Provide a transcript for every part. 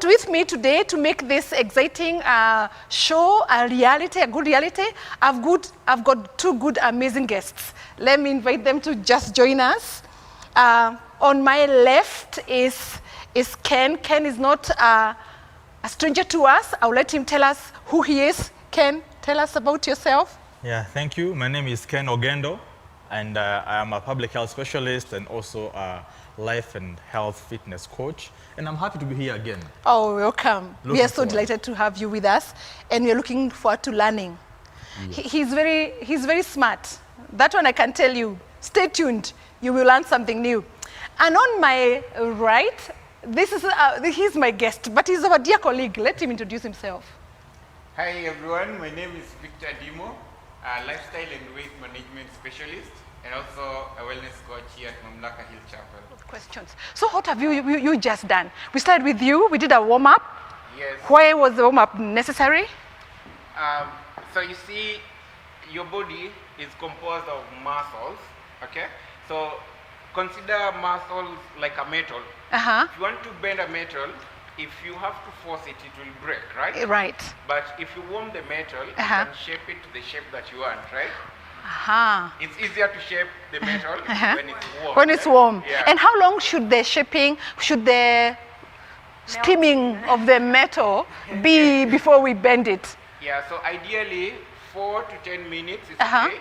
with me today to make this exciting show a reality, a good reality, I've got two good, amazing guests. Let me invite them to just join us. On my left is Ken. Ken is not a stranger to us. I'll let him tell us who he is. Ken, tell us about yourself. Yeah, thank you. My name is Ken Ogendo, and I am a public health specialist and also a life and health fitness coach. And I'm happy to be here again. Oh, welcome. We are so delighted to have you with us, and we're looking forward to learning. Yes. He's very smart. That one I can tell you. Stay tuned. You will learn something new. And on my right, he's my guest, but he's our dear colleague. Let him introduce himself. Hi everyone, my name is Victor Dimo, a lifestyle and weight management specialist, and also a wellness coach here at Untitled Chapter. Questions. So what have you just done? We started with you, we did a warm-up. Yes. Why was the warm-up necessary? So you see, your body is composed of muscles, okay? So consider muscles like a metal. If you want to bend a metal, if you have to force it, it will break, right? Right. But if you warm the metal, you can shape it to the shape that you want, right? It's easier to shape the metal when it's warm. When it's warm. Yeah. And how long should the steaming of the metal be before we bend it? Yeah, so ideally 4 to 10 minutes is okay.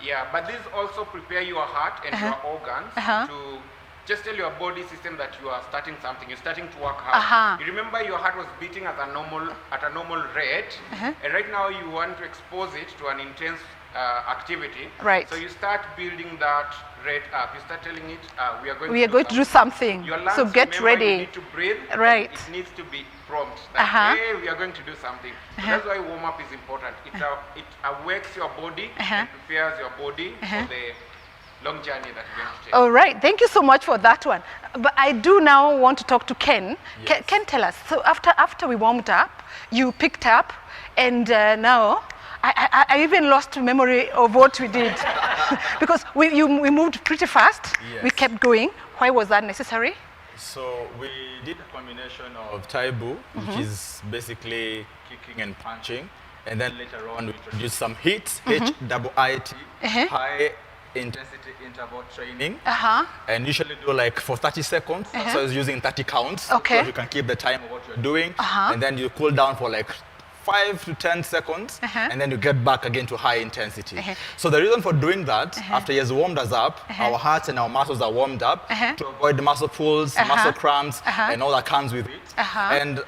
Yeah, but this also prepare your heart and your organs to just tell your body system that you are starting something. You're starting to work hard. You remember your heart was beating at a normal rate, and right now you want to expose it to an intense activity. Right. So you start building that rate up. You start telling it, we are going to do something. Your lungs, so get ready. You need to breathe. Right. It needs to be prompt. That, hey, we are going to do something. So that's why warm up is important. It awakes your body and prepares your body for the long journey that you're going to take. All right, thank you so much for that one. But I do now want to talk to Ken. Yes. Ken, tell us. So after we warmed up, you picked up, and now I even lost memory of what we did because we moved pretty fast. Yes. We kept going. Why was that necessary? So we did a combination of Taibu, which is basically kicking and punching, and then later on we introduced some HIIT, H-I-I-T, high intensity interval training, and usually do like for 30 seconds, so it's using 30 counts, so you can keep the time of what you're doing, and then you cool down for like 5 to 10 seconds, and then you get back again to high intensity. So the reason for doing that, after he has warmed us up, our hearts and our muscles are warmed up to avoid the muscle pulls, muscle cramps, and all that comes with it. And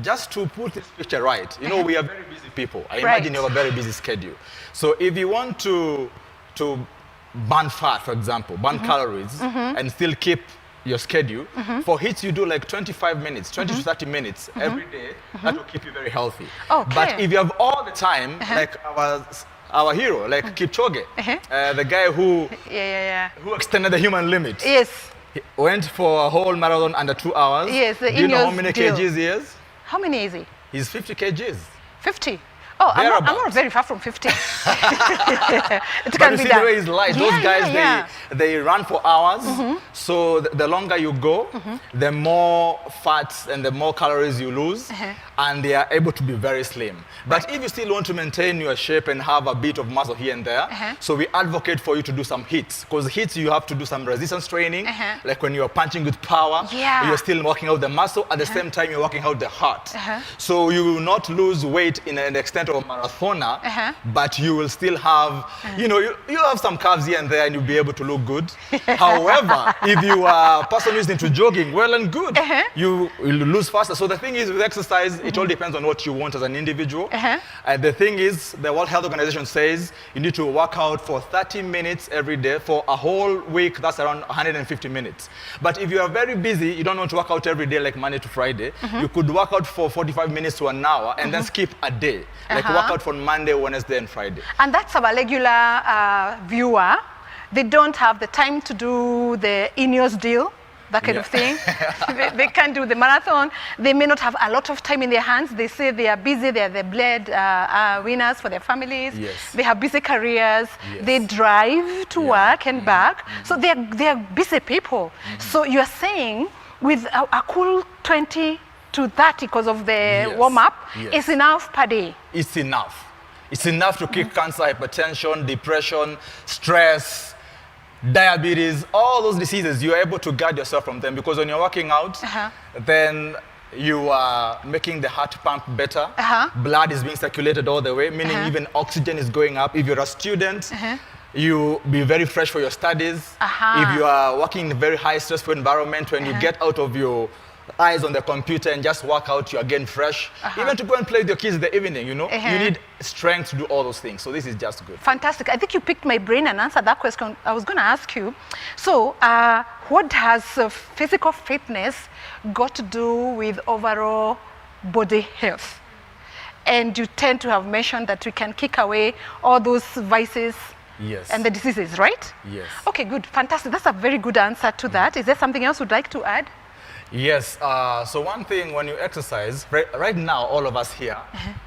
just to put this picture right, you know, we are very busy people. I imagine you have a very busy schedule. So if you want to burn fat, for example, burn calories, and still keep your schedule, for HIIT you do like 25 minutes, 20 to 30 minutes every day. That will keep you very healthy. Okay. But if you have all the time, like our hero, like Kipchoge, the guy who extended the human limit. Yes. He went for a whole marathon under 2 hours. Yes, do you know how many kgs he is? How many is he? He's 50 kgs. 50? Oh, I'm not very far from 50. It but can you be see done. the way he's light. Those guys, they run for hours. So the longer you go, the more fats and the more calories you lose, and they are able to be very slim. But if you still want to maintain your shape and have a bit of muscle here and there, so we advocate for you to do some HIITs. Because HIITs, you have to do some resistance training, like when you are punching with power, you're still working out the muscle, at the same time you're working out the heart. So you will not lose weight in an extent of a marathoner, but you will still have, you know, you'll have some calves here and there and you'll be able to look good. However, if you are a person who's into jogging, well and good, you will lose faster. So the thing is with exercise, it all depends on what you want as an individual. The thing is, the World Health Organization says you need to work out for 30 minutes every day. For a whole week, that's around 150 minutes. But if you are very busy, you don't want to work out every day like Monday to Friday, you could work out for 45 minutes to an hour and then skip a day. Like work out for Monday, Wednesday, and Friday. And that's our regular viewer. They don't have the time to do the Ineos deal, that kind of thing. They can't do the marathon. They may not have a lot of time in their hands. They say they are busy. They are the bled winners for their families. They have busy careers. They drive to work and back. So they are busy people. So you are saying with a cool 20 to 30 because of the Yes. warm-up Yes. is enough per day. It's enough. It's enough to kick cancer, hypertension, depression, stress, diabetes, all those diseases. You're able to guard yourself from them because when you're working out, then you are making the heart pump better. Blood is being circulated all the way, meaning even oxygen is going up. If you're a student, you be very fresh for your studies. If you are working in a very high stressful environment, when you get out of your eyes on the computer and just work out, you're again fresh. Even to go and play with your kids in the evening, you know, you need strength to do all those things. So this is just good. Fantastic. I think you picked my brain and answered that question I was going to ask you. So what has physical fitness got to do with overall body health? And you tend to have mentioned that we can kick away all those vices and the diseases, right? Yes. Okay, good. Fantastic. That's a very good answer to that. Is there something else you'd like to add? Yes. So one thing, when you exercise, right now, all of us here,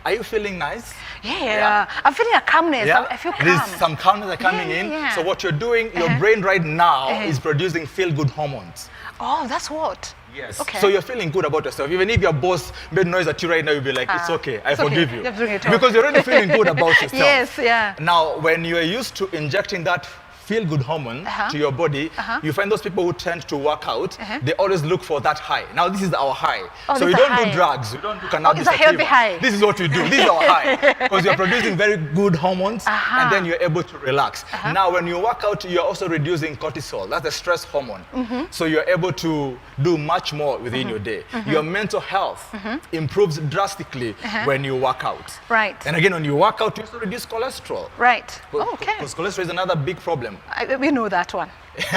are you feeling nice? Yeah. I'm feeling a calmness. Yeah? I feel calm. There's some calmness are coming in. So what you're doing, your brain right now is producing feel-good hormones. Oh, that's what? Yes. Okay. So you're feeling good about yourself. Even if your boss made noise at you right now, you'll be like, it's okay, I forgive you. Because you're already feeling good about yourself. Yes, yeah. Now, when you're used to injecting that feel-good hormone to your body, you find those people who tend to work out, they always look for that high. Now, this is our high. So we don't do drugs, we don't do cannabis. It's a healthy high. This is what we do. This is our high. Because you're producing very good hormones, and then you're able to relax. Now, when you work out, you're also reducing cortisol. That's the stress hormone. So you're able to do much more within your day. Your mental health improves drastically when you work out. Right. And again, when you work out, you also reduce cholesterol. Right. Okay. Because cholesterol is another big problem. We know that one. If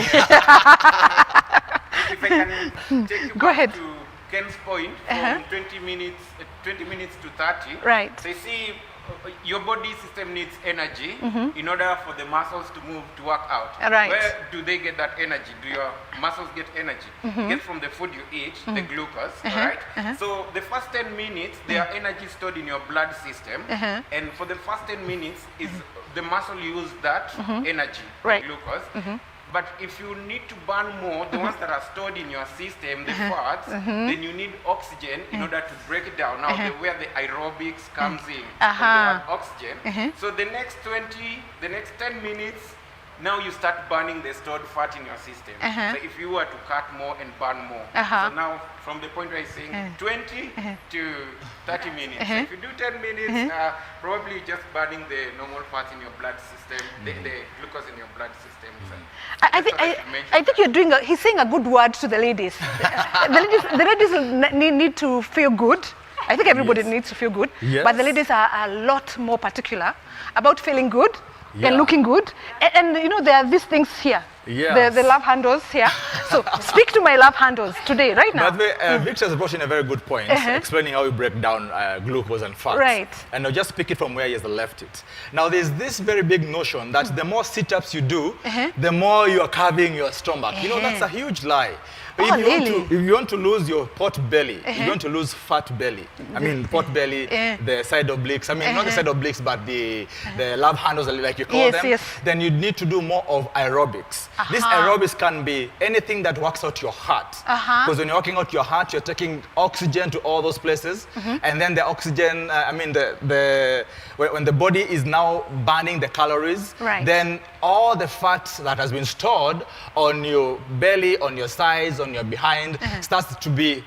I can take you Go back ahead. to Ken's point, from 20 minutes to 30. Right. So you see, your body system needs energy in order for the muscles to move, to work out. Right. Where do they get that energy? Do your muscles get energy? Get from the food you eat, the glucose, right? So the first 10 minutes, there are energy stored in your blood system. And for the first 10 minutes, is the muscle use that energy, Right. the glucose. But if you need to burn more, the ones that are stored in your system, the fats, then you need oxygen in order to break it down. Now, where the aerobics comes in, from the oxygen. So the next 10 minutes, now you start burning the stored fat in your system. So if you were to cut more and burn more. So now, from the point where I'm saying 20 to 30 minutes. So if you do 10 minutes, probably just burning the normal fat in your blood system, the glucose in your blood system. So I think you're doing. He's saying a good word to the ladies. the ladies need to feel good. I think everybody needs to feel good, but the ladies are a lot more particular about feeling good and looking good. And you know, there are these things here. The love handles here. So speak to my love handles today, right now. By the way, Victor's brought in a very good point, explaining how we break down glucose and fat. Right. And I'll just pick it from where he has left it. Now, there's this very big notion that the more sit-ups you do, the more you are carving your stomach. You know, that's a huge lie. If you want to lose your pot belly, if you want to lose fat belly, I mean pot belly, the side obliques, I mean not the side obliques, but the love handles, like you call them, then you need to do more of aerobics. This aerobics can be anything that works out your heart. Because when you're working out your heart, you're taking oxygen to all those places, and then the oxygen, when the body is now burning the calories, then all the fat that has been stored on your belly, on your sides, on your behind, starts to be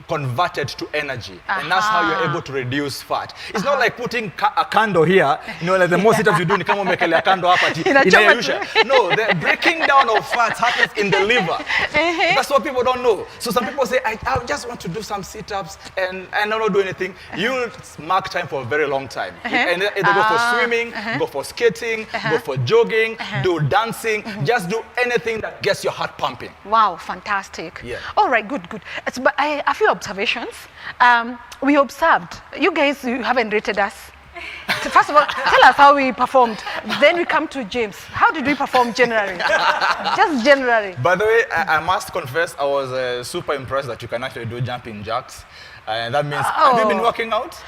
converted to energy. And that's how you're able to reduce fat. It's not like putting a candle here, you know, like the more sit-ups you do, you can't make a candle up at No, the breaking down of fats happens in the liver. That's what people don't know. So some people say, I just want to do some sit-ups and not do anything. You'll mark time for a very long time. And either go for swimming, go for skating, go for jogging, do dancing, just do anything that gets your heart pumping. Wow, fantastic. Yeah. All right, good. But a few observations. We observed. You guys, you haven't rated us. First of all, tell us how we performed. Then we come to James. How did we perform generally? Just generally. By the way, I must confess, I was super impressed that you can actually do jumping jacks. And that means, have you been working out?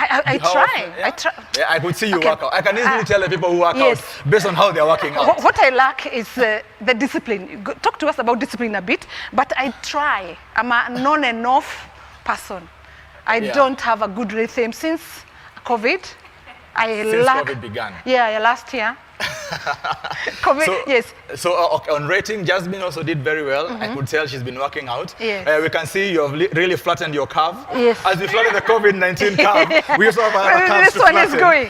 I try. Yeah? I try. Yeah, I could see you work out. I can easily tell the people who work yes. out based on how they're working out. What I lack is the discipline. Talk to us about discipline a bit, but I try. I'm a non-enough person. I don't have a good rhythm since COVID. Since COVID began. Yeah, last year. COVID, so, yes. So on rating, Jasmine also did very well. I could tell she's been working out. Yes. We can see you have really flattened your curve. Yes. As you flattened the COVID-19 curve, we also have our curves This one is going.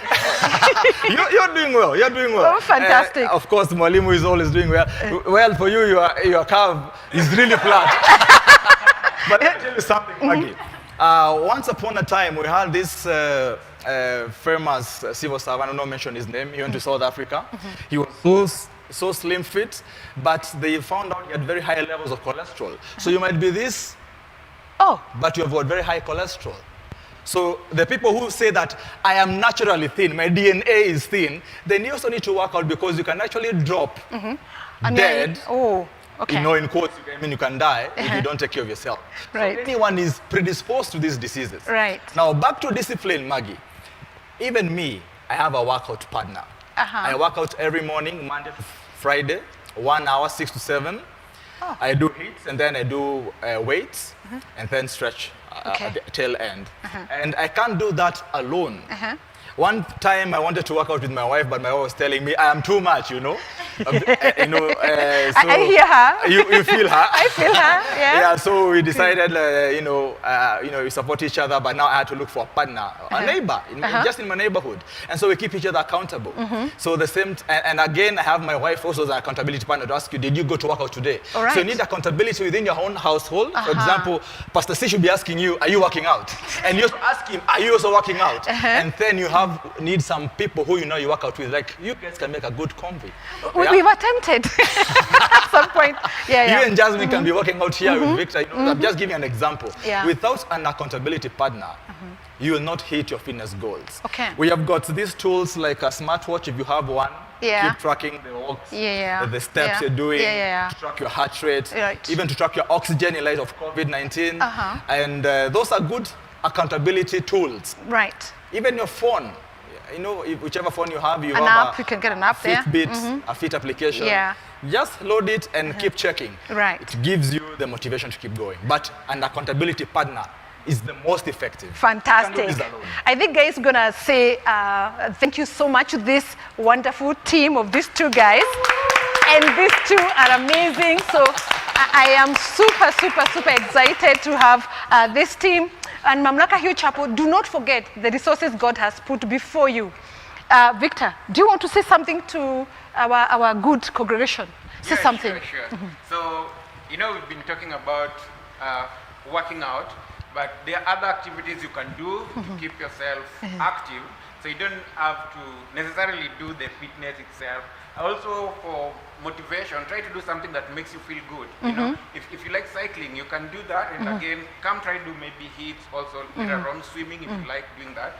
You're doing well. You're doing well. Oh, fantastic. Of course, Mwalimu is always doing well. Well, for you, your curve is really flat. But let me tell you something, Maggie. Once upon a time, we had this famous civil servant, I don't know mention his name, he went to South Africa. He was so slim fit, but they found out he had very high levels of cholesterol. So you might be this, but you have got very high cholesterol. So the people who say that I am naturally thin, my DNA is thin, then you also need to work out because you can actually drop dead. Okay. You know, in quotes, I mean, you can die if you don't take care of yourself. Right. So anyone is predisposed to these diseases. Right. Now, back to discipline, Maggie. Even me, I have a workout partner. I work out every morning, Monday to Friday, 1 hour, 6 to 7. I do hits, and then I do weights, and then stretch at the tail end. And I can't do that alone. One time I wanted to work out with my wife, but my wife was telling me I am too much, you know. So I hear her. You feel her. I feel her. Yeah. So we decided, we support each other, but now I had to look for a partner, a neighbor, just in my neighborhood, and so we keep each other accountable. So the same, and again, I have my wife also as an accountability partner to ask you, did you go to work out today? Right. So you need accountability within your own household. For example, Pastor C should be asking you, are you working out? And you also ask him, are you also working out? And then you need some people who you know you work out with, like you guys can make a good combi. We were tempted at some point. You and Jasmine can be working out here with Victor. I'm just giving an example. Without an accountability partner, you will not hit your fitness goals. Okay. We have got these tools like a smartwatch, if you have one. Keep tracking the walks, the steps you're doing, to track your heart rate, even to track your oxygen in light of COVID-19. And those are good accountability tools. Right. Even your phone, whichever phone you have an app, you can get an app there. Fitbit, a Fit application. Just load it and keep checking. Right. It gives you the motivation to keep going. But an accountability partner is the most effective. Fantastic. I think guys are gonna say thank you so much to this wonderful team of these two guys. And these two are amazing. So I am super, super, super excited to have this team. And Mamlaka Hill Chapel, do not forget the resources God has put before you. Victor, do you want to say something to our good congregation? Say something. Sure. So, we've been talking about working out, but there are other activities you can do to keep yourself active. So you don't have to necessarily do the fitness itself. Also, for motivation, try to do something that makes you feel good. If you like cycling, you can do that. And again, come try to do maybe hits also around swimming if you like doing that.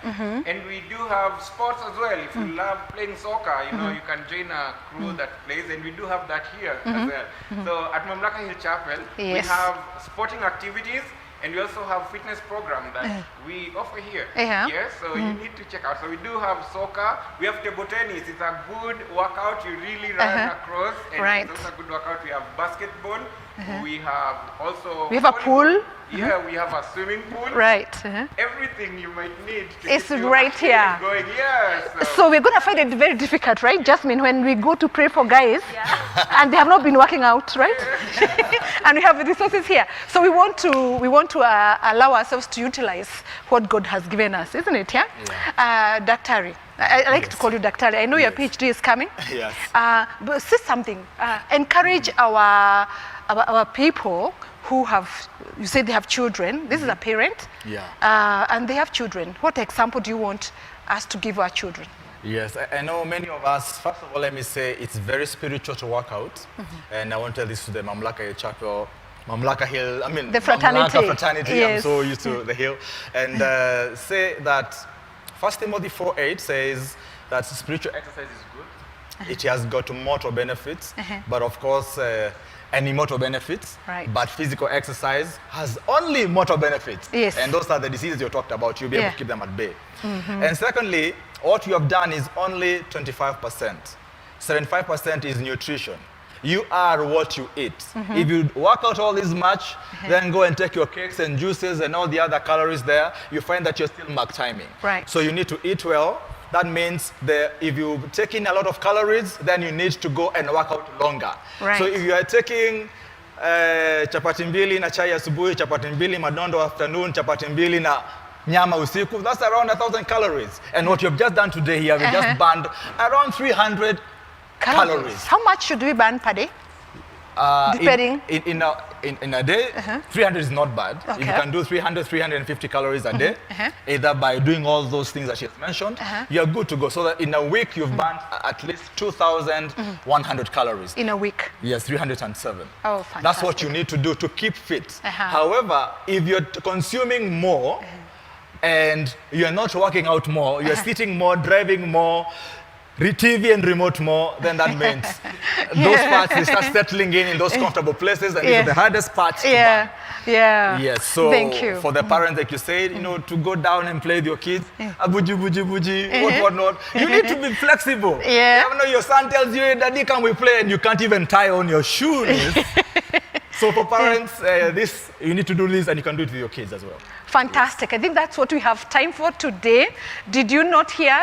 And we do have sports as well. If you love playing soccer, you can join a crew that plays, and we do have that here as well. So at Mamlaka Hill Chapel, we have sporting activities. And we also have fitness program that we offer here. Yes, so you need to check out. So we do have soccer. We have table tennis. It's a good workout. You really run across. And it's also a good workout. We have basketball. We have also... We have a pool. Yeah, we have a swimming pool. Right. Everything you might need to it's right here. Going. Yes. So we're going to find it very difficult, right, Jasmine, when we go to pray for guys and they have not been working out, right? And we have the resources here. So we want to allow ourselves to utilize what God has given us, isn't it? Daktari. I like to call you Daktari. I know your PhD is coming. Yes. But say something. Encourage our people who have, you say they have children. This is a parent. And they have children. What example do you want us to give our children? Yes, I know many of us, first of all, let me say it's very spiritual to work out. And I want to tell this to the Mamlaka Hill Chapel, Mamlaka Hill, the fraternity. Mamlaka fraternity, yes. I'm so used to the hill. And say that 1 Timothy 4:8 says that spiritual exercise is good. It has got mortal benefits. But of course, any motor benefits, Right. but physical exercise has only motor benefits. Yes. And those are the diseases you talked about. You'll be able to keep them at bay. And secondly, what you have done is only 25%. 75% is nutrition. You are what you eat. If you work out all this much, then go and take your cakes and juices and all the other calories there, you find that you're still mark timing. Right. So you need to eat well. That means that if you take in a lot of calories, then you need to go and work out longer. Right. So if you are taking chapati mbili na chai asubuhi, chapati mbili madondo afternoon, chapati mbili na nyama usiku, that's around 1,000 calories. And what you've just done today here, we just burned around 300 calories. How much should we burn per day? Depending. In a day, 300 is not bad. Okay. If you can do 300, 350 calories a day, either by doing all those things that she has mentioned, you're good to go. So that in a week, you've burned at least 2,100 calories. In a week? Yes, 307. Oh, fantastic. That's what you need to do to keep fit. However, if you're consuming more and you're not working out more, you're sitting more, driving more, TV and remote more, then that means those parts they start settling in those comfortable places, and these are the hardest parts to burn. Yes, so thank you. For the parents, like you said, to go down and play with your kids, buji, buji, buji, what not. You need to be flexible. Even though your son tells you, Daddy, can we play? And you can't even tie on your shoes. So for parents, you need to do this, and you can do it with your kids as well. Fantastic. I think that's what we have time for today. Did you not hear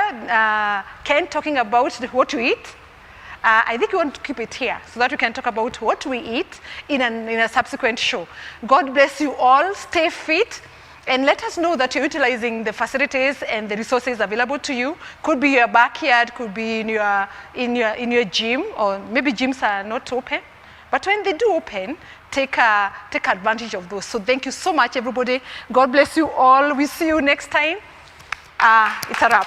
Ken talking about what to eat? I think we want to keep it here so that we can talk about what we eat in a subsequent show. God bless you all. Stay fit. And let us know that you're utilizing the facilities and the resources available to you. Could be your backyard, could be in your gym, or maybe gyms are not open. But when they do open, take advantage of those. So thank you so much, everybody. God bless you all. We'll see you next time. It's a wrap.